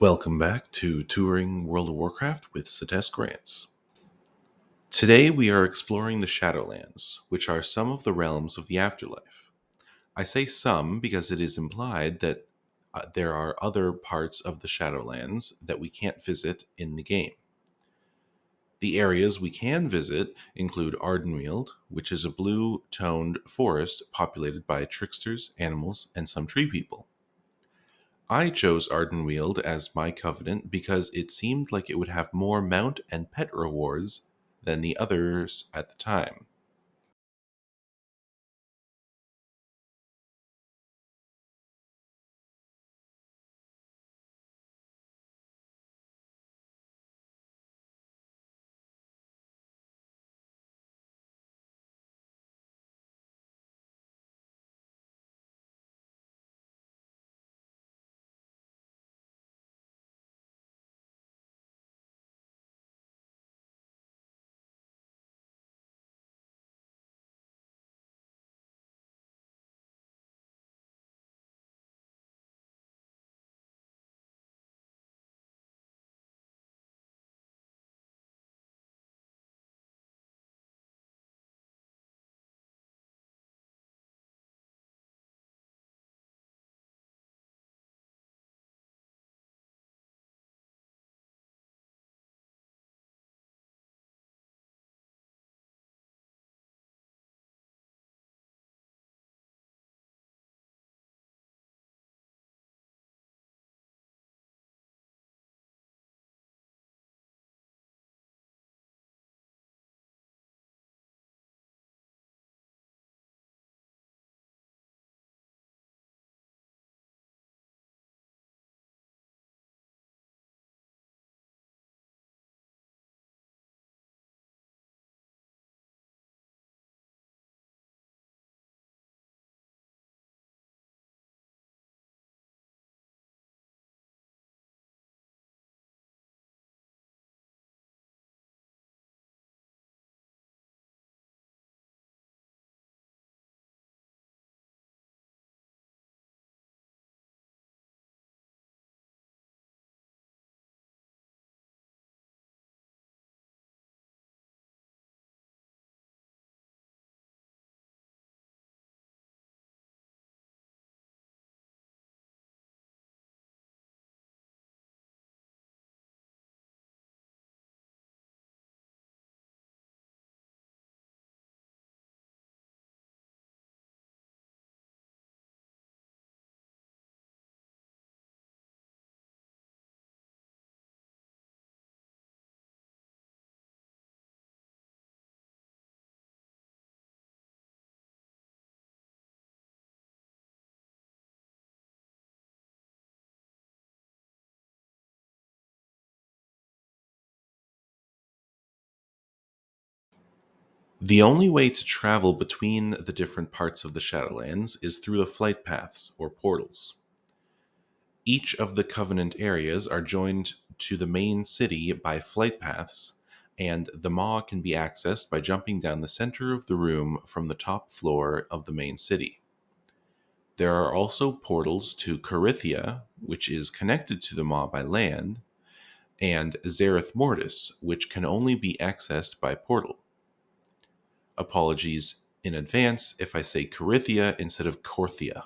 Welcome back to Touring World of Warcraft with ZeteskRants. Today we are exploring the Shadowlands, which are some of the realms of the afterlife. I say some because it is implied that there are other parts of the Shadowlands that we can't visit in the game. The areas we can visit include Ardenweald, which is a blue-toned forest populated by tricksters, animals, and some tree people. I chose Ardenweald as my covenant because it seemed like it would have more mount and pet rewards than the others at the time. The only way to travel between the different parts of the Shadowlands is through the flight paths, or portals. Each of the Covenant areas are joined to the main city by flight paths, and the Maw can be accessed by jumping down the center of the room from the top floor of the main city. There are also portals to Corythia, which is connected to the Maw by land, and Zareth Mortis, which can only be accessed by portal. Apologies in advance if I say Corythia instead of Corthia.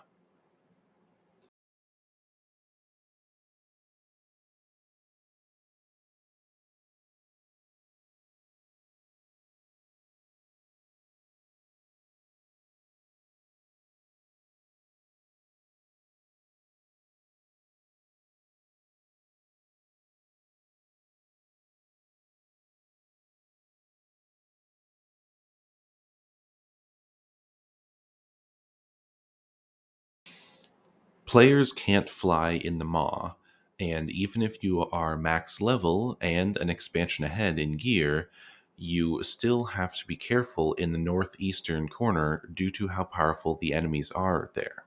Players can't fly in the Maw, and even if you are max level and an expansion ahead in gear, you still have to be careful in the northeastern corner due to how powerful the enemies are there.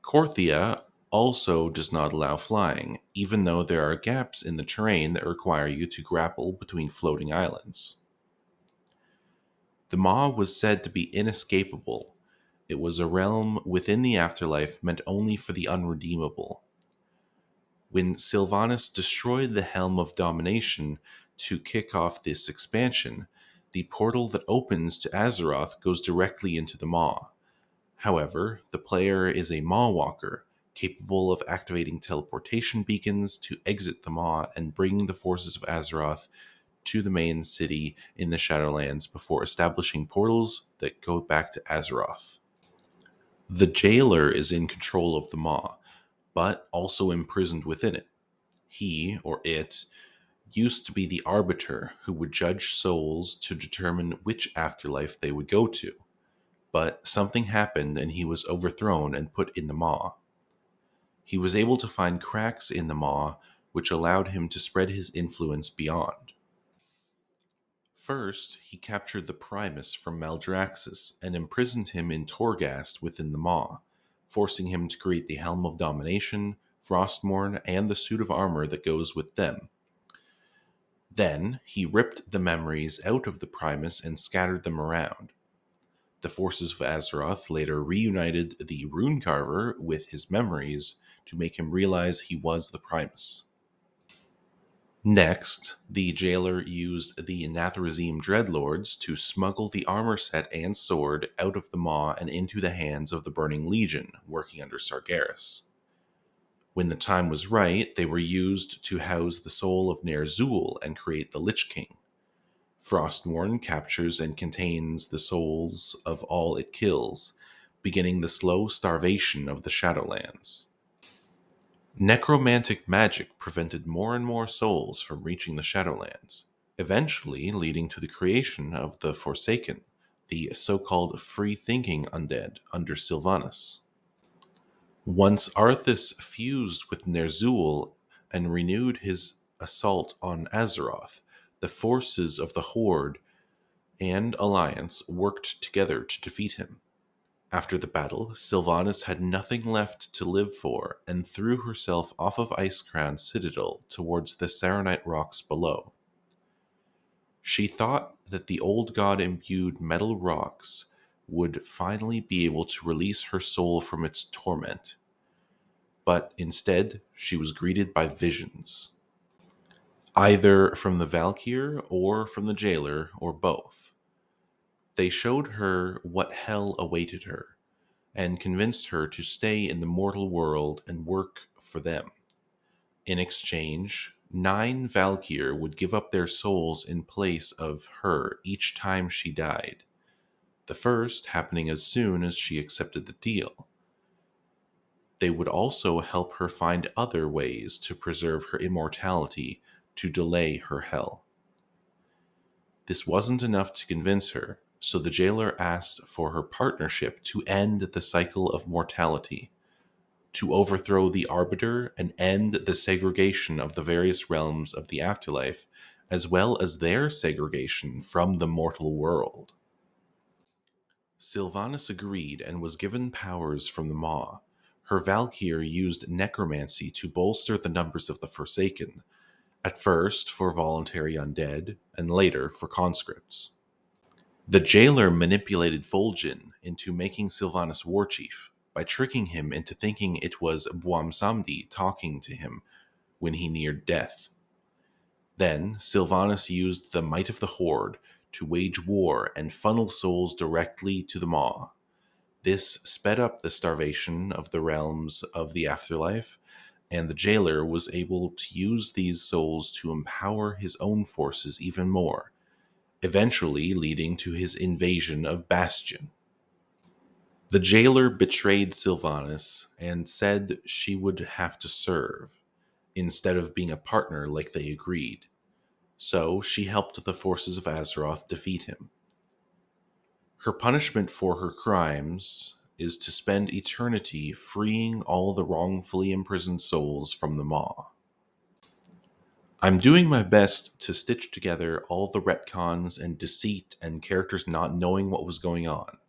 Corthia also does not allow flying, even though there are gaps in the terrain that require you to grapple between floating islands. The Maw was said to be inescapable. It was a realm within the afterlife meant only for the unredeemable. When Sylvanas destroyed the Helm of Domination to kick off this expansion, the portal that opens to Azeroth goes directly into the Maw. However, the player is a Maw Walker, capable of activating teleportation beacons to exit the Maw and bring the forces of Azeroth to the main city in the Shadowlands before establishing portals that go back to Azeroth. The Jailor is in control of the Maw, but also imprisoned within it. He, or it, used to be the arbiter who would judge souls to determine which afterlife they would go to. But something happened and he was overthrown and put in the Maw. He was able to find cracks in the Maw, which allowed him to spread his influence beyond. First, he captured the Primus from Maldraxxus and imprisoned him in Torghast within the Maw, forcing him to create the Helm of Domination, Frostmourne, and the suit of armor that goes with them. Then, he ripped the memories out of the Primus and scattered them around. The forces of Azeroth later reunited the Runecarver with his memories to make him realize he was the Primus. Next, the Jailor used the Nathrezim Dreadlords to smuggle the armor set and sword out of the Maw and into the hands of the Burning Legion, working under Sargeras. When the time was right, they were used to house the soul of Ner'zhul and create the Lich King. Frostmourne captures and contains the souls of all it kills, beginning the slow starvation of the Shadowlands. Necromantic magic prevented more and more souls from reaching the Shadowlands, eventually leading to the creation of the Forsaken, the so-called free-thinking undead under Sylvanas. Once Arthas fused with Ner'zhul and renewed his assault on Azeroth, the forces of the Horde and Alliance worked together to defeat him. After the battle, Sylvanas had nothing left to live for and threw herself off of Icecrown Citadel towards the Saronite rocks below. She thought that the old god-imbued metal rocks would finally be able to release her soul from its torment. But instead, she was greeted by visions. Either from the Valkyr or from the Jailor, or both. They showed her what hell awaited her, and convinced her to stay in the mortal world and work for them. In exchange, 9 Valkyr would give up their souls in place of her each time she died, the first happening as soon as she accepted the deal. They would also help her find other ways to preserve her immortality to delay her hell. This wasn't enough to convince her, so the Jailor asked for her partnership to end the cycle of mortality, to overthrow the Arbiter and end the segregation of the various realms of the afterlife, as well as their segregation from the mortal world. Sylvanas agreed and was given powers from the Maw. Her Valkyr used necromancy to bolster the numbers of the Forsaken, at first for voluntary undead, and later for conscripts. The Jailor manipulated Vol'jin into making Sylvanas warchief by tricking him into thinking it was Bwamsamdi talking to him when he neared death. Then Sylvanas used the might of the Horde to wage war and funnel souls directly to the Maw. This sped up the starvation of the realms of the afterlife, and the Jailor was able to use these souls to empower his own forces even more, eventually leading to his invasion of Bastion. The Jailor betrayed Sylvanas and said she would have to serve, instead of being a partner like they agreed. So she helped the forces of Azeroth defeat him. Her punishment for her crimes is to spend eternity freeing all the wrongfully imprisoned souls from the Maw. I'm doing my best to stitch together all the retcons and deceit and characters not knowing what was going on.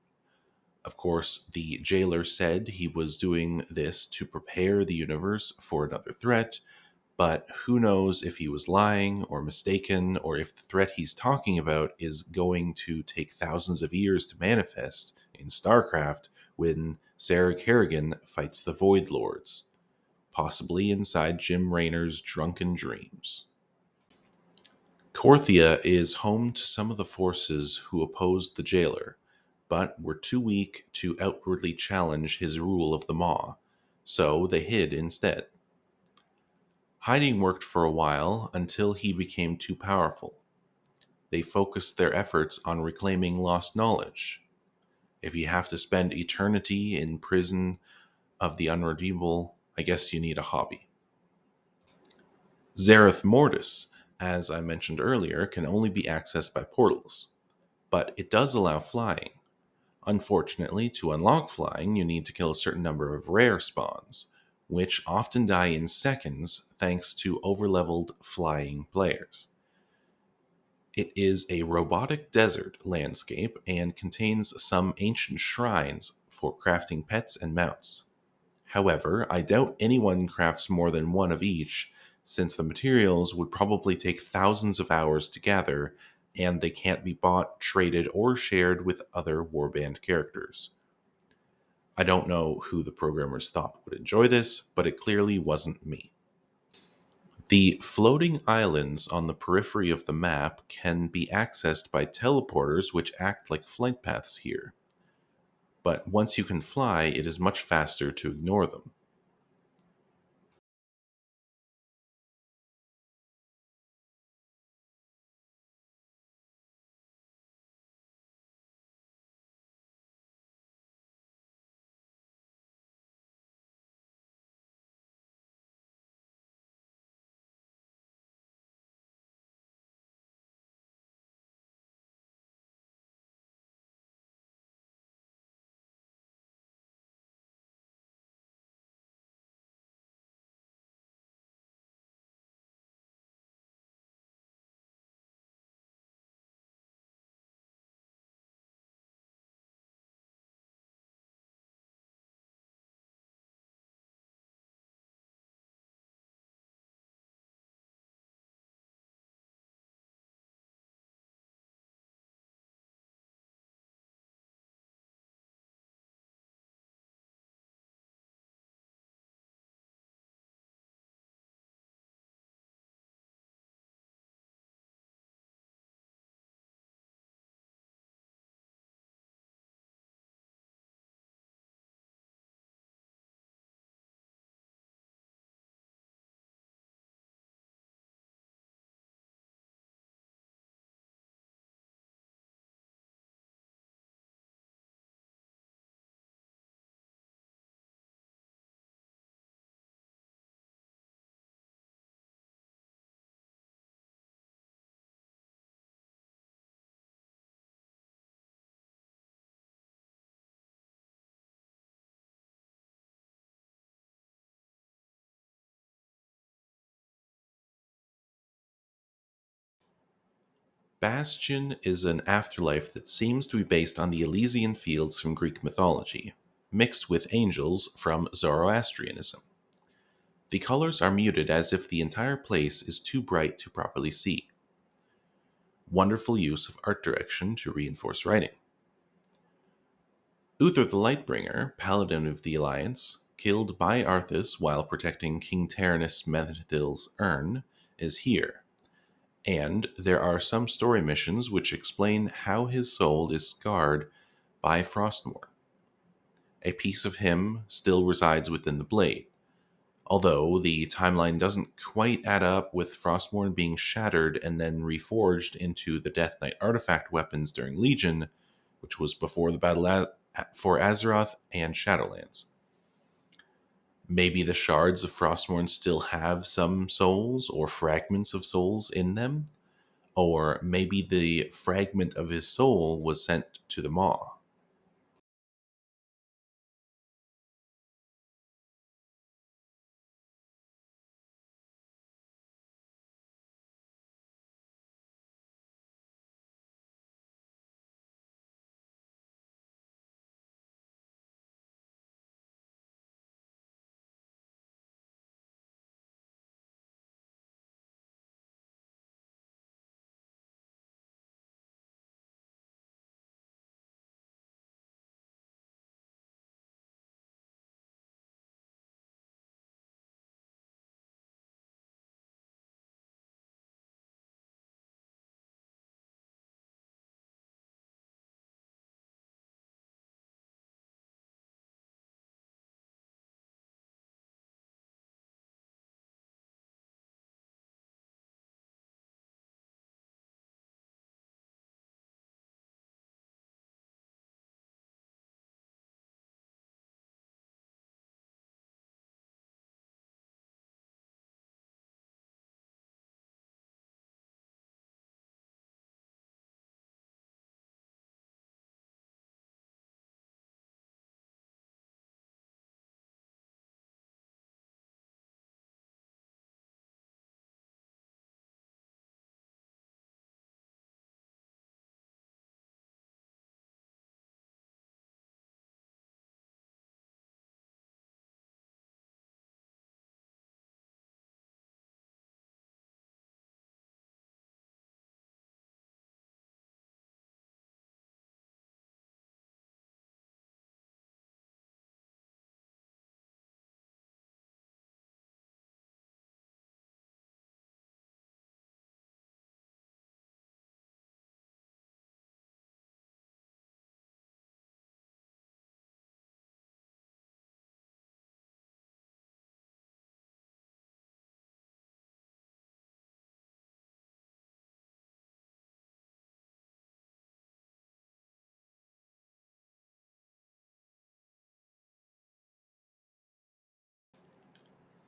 Of course, the Jailor said he was doing this to prepare the universe for another threat, but who knows if he was lying or mistaken, or if the threat he's talking about is going to take thousands of years to manifest in StarCraft when Sarah Kerrigan fights the Void Lords. possibly inside Jim Raynor's drunken dreams. Korthia is home to some of the forces who opposed the Jailor, but were too weak to outwardly challenge his rule of the Maw, so they hid instead. Hiding worked for a while until he became too powerful. They focused their efforts on reclaiming lost knowledge. If you have to spend eternity in prison of the unredeemable, I guess you need a hobby. Zareth Mortis, as I mentioned earlier, can only be accessed by portals, but it does allow flying. Unfortunately, to unlock flying, you need to kill a certain number of rare spawns, which often die in seconds thanks to overleveled flying players. It is a robotic desert landscape and contains some ancient shrines for crafting pets and mounts. However, I doubt anyone crafts more than one of each, since the materials would probably take thousands of hours to gather, and they can't be bought, traded, or shared with other warband characters. I don't know who the programmers thought would enjoy this, but it clearly wasn't me. The floating islands on the periphery of the map can be accessed by teleporters which act like flight paths here. But once you can fly, it is much faster to ignore them. Bastion is an afterlife that seems to be based on the Elysian fields from Greek mythology, mixed with angels from Zoroastrianism. The colors are muted as if the entire place is too bright to properly see. Wonderful use of art direction to reinforce writing. Uther the Lightbringer, paladin of the Alliance, killed by Arthas while protecting King Taranis Methil's urn, is here, and there are some story missions which explain how his soul is scarred by Frostmourne. A piece of him still resides within the blade, although the timeline doesn't quite add up with Frostmourne being shattered and then reforged into the Death Knight artifact weapons during Legion, which was before the battle for Azeroth and Shadowlands. Maybe the shards of Frostmourne still have some souls or fragments of souls in them, or maybe the fragment of his soul was sent to the Maw.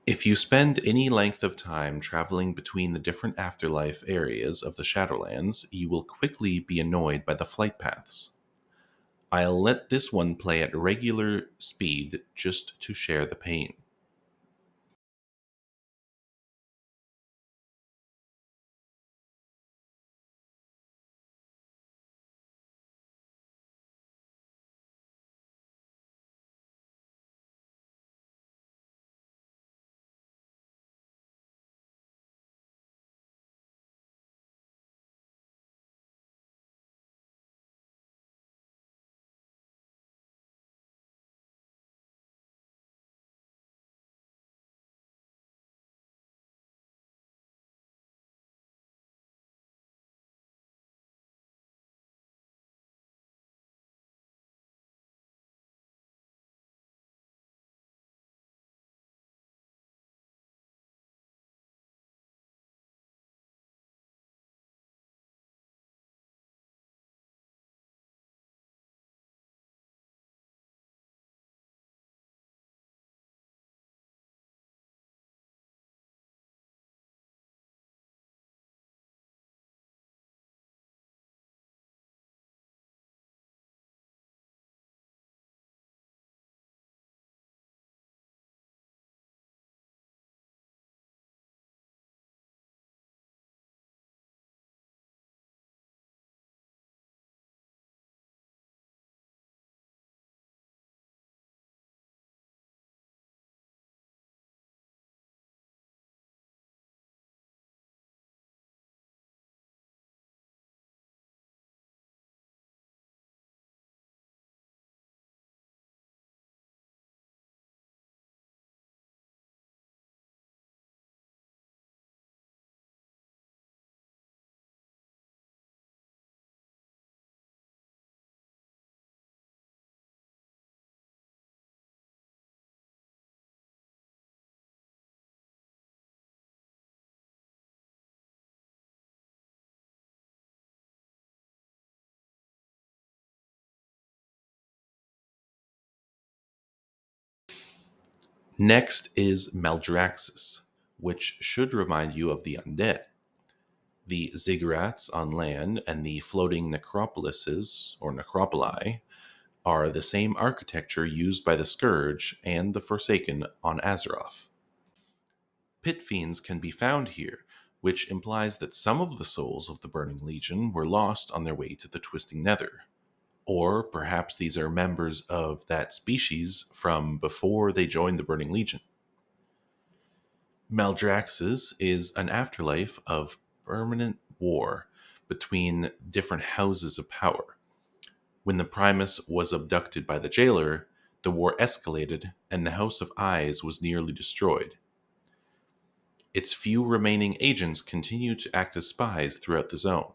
If you spend any length of time traveling between the different afterlife areas of the Shadowlands, you will quickly be annoyed by the flight paths. I'll let this one play at regular speed just to share the pain. Next is Maldraxxus, which should remind you of the undead. The ziggurats on land and the floating necropolises, or necropoli, are the same architecture used by the Scourge and the Forsaken on Azeroth. Pit fiends can be found here, which implies that some of the souls of the Burning Legion were lost on their way to the Twisting Nether. Or perhaps these are members of that species from before they joined the Burning Legion. Maldraxxus is an afterlife of permanent war between different houses of power. When the Primus was abducted by the Jailor, the war escalated and the House of Eyes was nearly destroyed. Its few remaining agents continue to act as spies throughout the zone.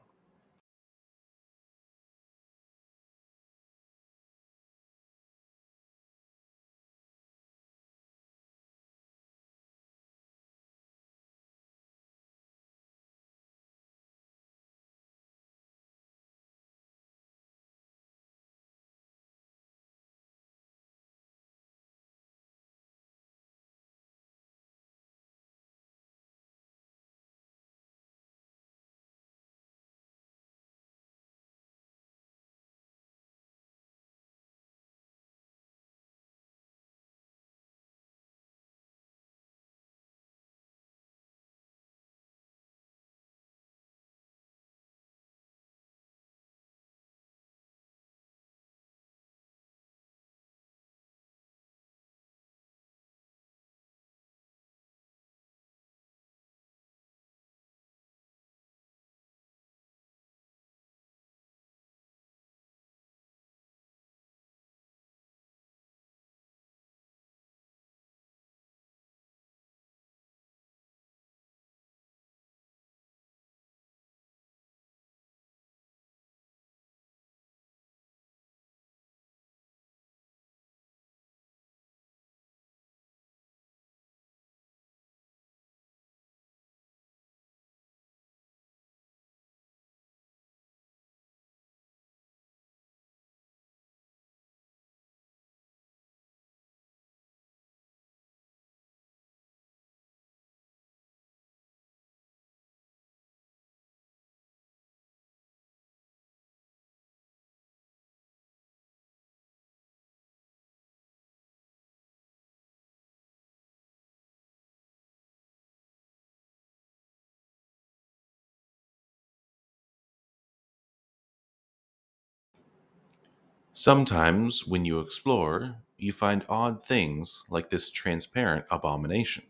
Sometimes, when you explore, you find odd things like this transparent abomination.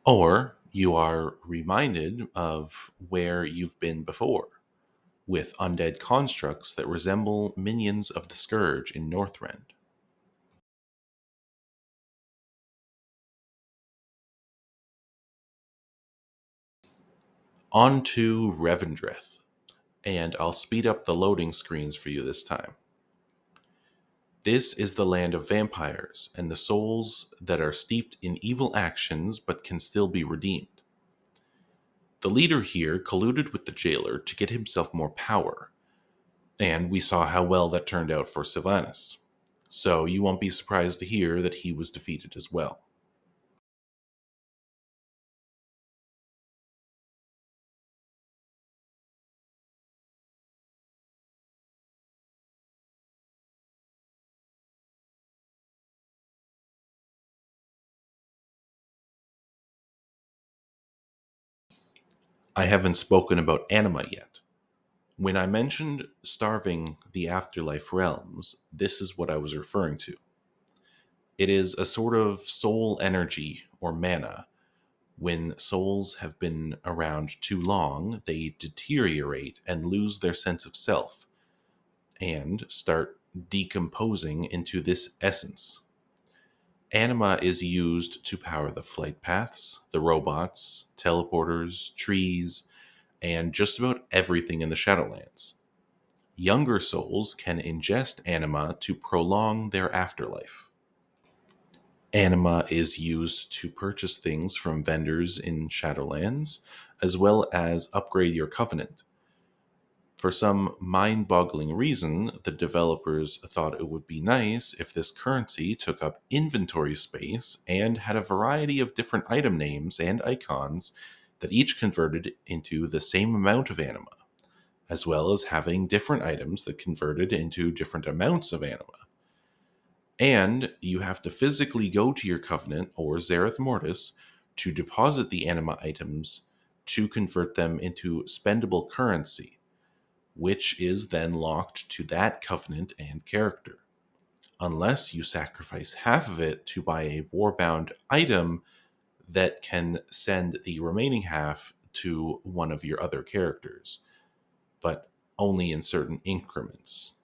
Or you are reminded of where you've been before, with undead constructs that resemble minions of the Scourge in Northrend. On to Revendreth, and I'll speed up the loading screens for you this time. This is the land of vampires and the souls that are steeped in evil actions but can still be redeemed. The leader here colluded with the jailer to get himself more power, and we saw how well that turned out for Sylvanas. So you won't be surprised to hear that he was defeated as well. I haven't spoken about Anima yet. When I mentioned starving the afterlife realms, this is what I was referring to. It is a sort of soul energy or mana. When souls have been around too long, they deteriorate and lose their sense of self and start decomposing into this essence. Anima is used to power the flight paths, the robots, teleporters, trees, and just about everything in the Shadowlands. Younger souls can ingest anima to prolong their afterlife. Anima is used to purchase things from vendors in Shadowlands, as well as upgrade your covenant. For some mind boggling reason, the developers thought it would be nice if this currency took up inventory space and had a variety of different item names and icons that each converted into the same amount of anima, as well as having different items that converted into different amounts of anima. And you have to physically go to your Covenant or Zareth Mortis to deposit the anima items to convert them into spendable currency, which is then locked to that Covenant and character. Unless you sacrifice half of it to buy a warbound item that can send the remaining half to one of your other characters, but only in certain increments.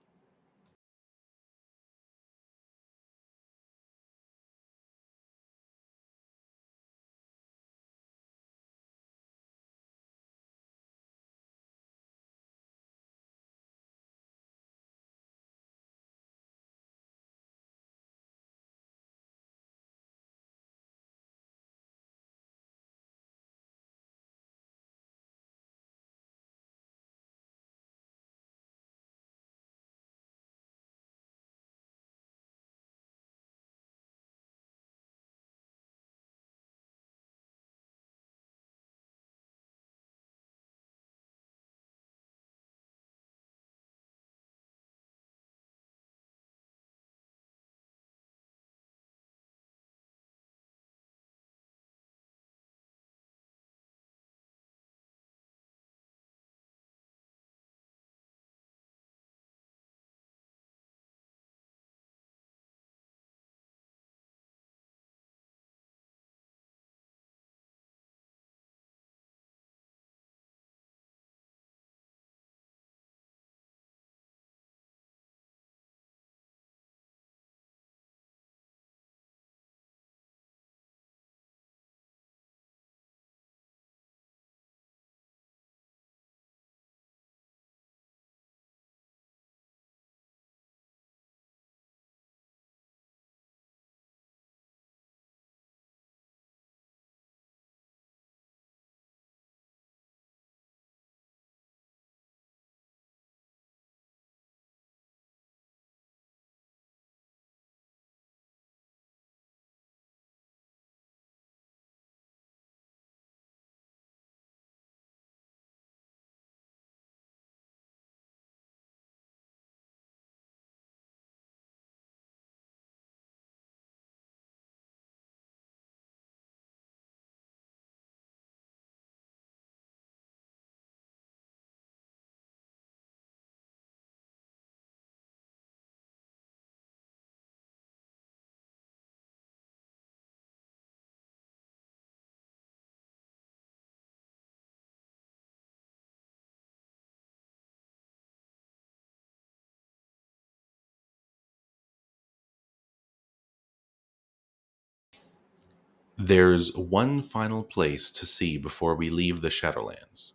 There's one final place to see before we leave the Shadowlands.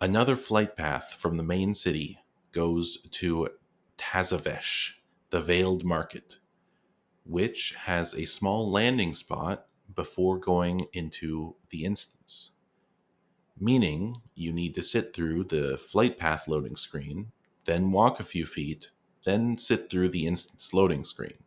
Another flight path from the main city goes to Tazavesh, the Veiled Market, which has a small landing spot before going into the instance. Meaning, you need to sit through the flight path loading screen, then walk a few feet, then sit through the instance loading screen.